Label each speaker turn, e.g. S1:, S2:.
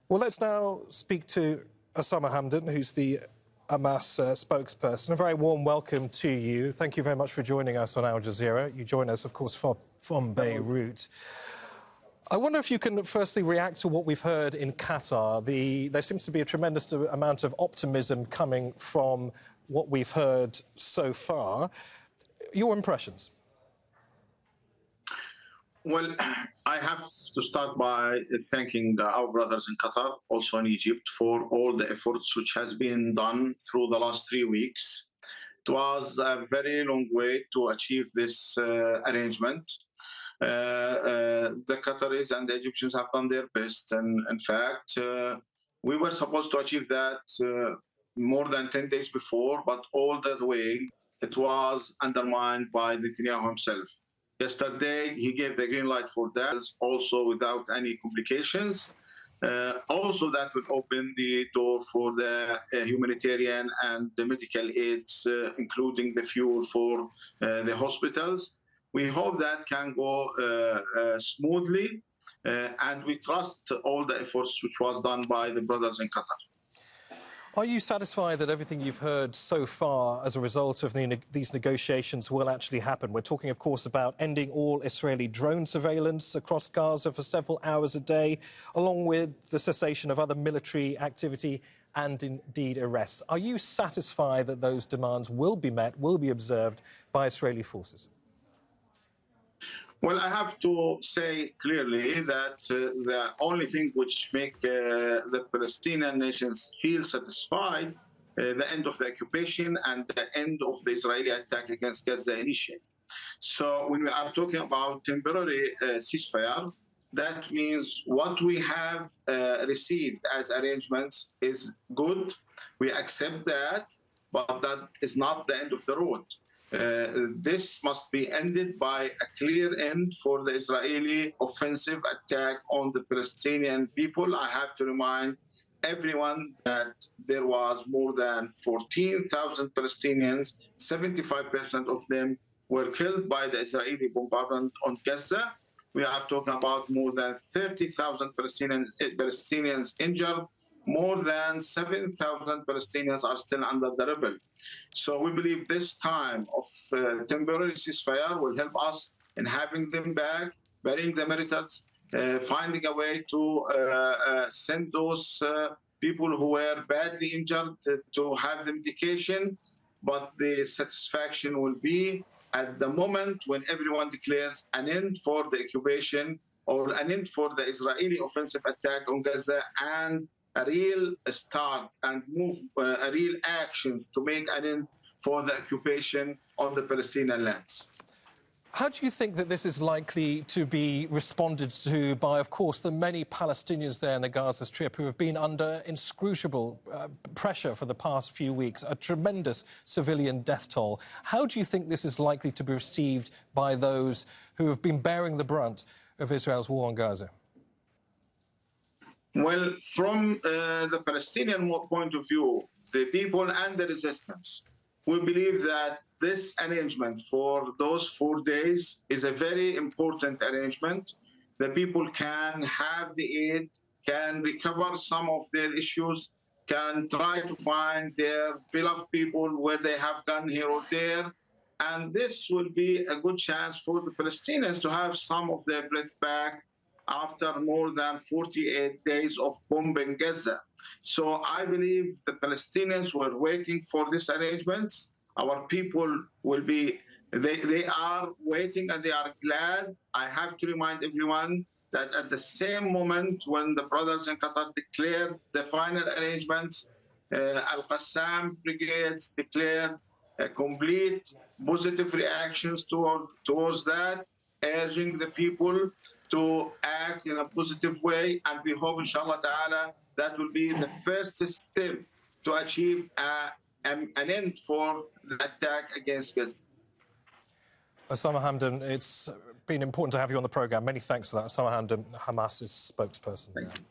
S1: Well, let's now speak to Osama Hamdan, who's the Hamas spokesperson. A very warm welcome to you. Thank you very much for joining us on Al Jazeera. You join us, of course, from Beirut. I wonder if you can firstly react to what we've heard in Qatar. There seems to be a tremendous amount of optimism coming from what we've heard so far. Your impressions?
S2: Well, I have to start by thanking our brothers in Qatar, also in Egypt, for all the efforts which has been done through the last 3 weeks. It was a very long way to achieve this arrangement. The Qataris and the Egyptians have done their best, and in fact, we were supposed to achieve that more than 10 days before, but all that way it was undermined by Netanyahu himself. Yesterday, he gave the green light for that, also without any complications. Also, that will open the door for the humanitarian and the medical aids, including the fuel for the hospitals. We hope that can go smoothly, and we trust all the efforts which was done by the brothers in Qatar.
S1: Are you satisfied that everything you've heard so far as a result of these negotiations will actually happen? We're talking, of course, about ending all Israeli drone surveillance across Gaza for several hours a day, along with the cessation of other military activity and indeed arrests. Are you satisfied that those demands will be met, will be observed by Israeli forces?
S2: Well, I have to say clearly that the only thing which make the Palestinian nations feel satisfied, the end of the occupation and the end of the Israeli attack against Gaza initiative. So when we are talking about temporary ceasefire, that means what we have received as arrangements is good. We accept that, but that is not the end of the road. This must be ended by a clear end for the Israeli offensive attack on the Palestinian people. I have to remind everyone that there was more than 14,000 Palestinians, 75% of them were killed by the Israeli bombardment on Gaza. We are talking about more than 30,000 Palestinians injured. More than 7,000 Palestinians are still under the rebel. So we believe this time of temporary ceasefire will help us in having them back, burying the militants, finding a way to send those people who were badly injured to have the medication. But the satisfaction will be at the moment when everyone declares an end for the occupation or an end for the Israeli offensive attack on Gaza, and a real start and move, a real actions to make an end for the occupation on the Palestinian lands.
S1: How do you think that this is likely to be responded to by, of course, the many Palestinians there in the Gaza Strip who have been under inscrutable pressure for the past few weeks, a tremendous civilian death toll? How do you think this is likely to be received by those who have been bearing the brunt of Israel's war on Gaza?
S2: Well, from the Palestinian point of view, the people and the resistance, we believe that this arrangement for those 4 days is a very important arrangement. The people can have the aid, can recover some of their issues, can try to find their beloved people where they have gone here or there. And this will be a good chance for the Palestinians to have some of their breath back after more than 48 days of bombing Gaza. So I believe the Palestinians were waiting for these arrangements. Our people will be, they are waiting and they are glad. I have to remind everyone that at the same moment when the brothers in Qatar declared the final arrangements, Al-Qassam brigades declared a complete positive reactions towards that, urging the people to act in a positive way, and we hope, inshallah ta'ala, that will be the first step to achieve an end for the attack against Gaza.
S1: Osama Hamdan, it's been important to have you on the programme. Many thanks for that. Osama Hamdan, Hamas's spokesperson.
S2: Thank you.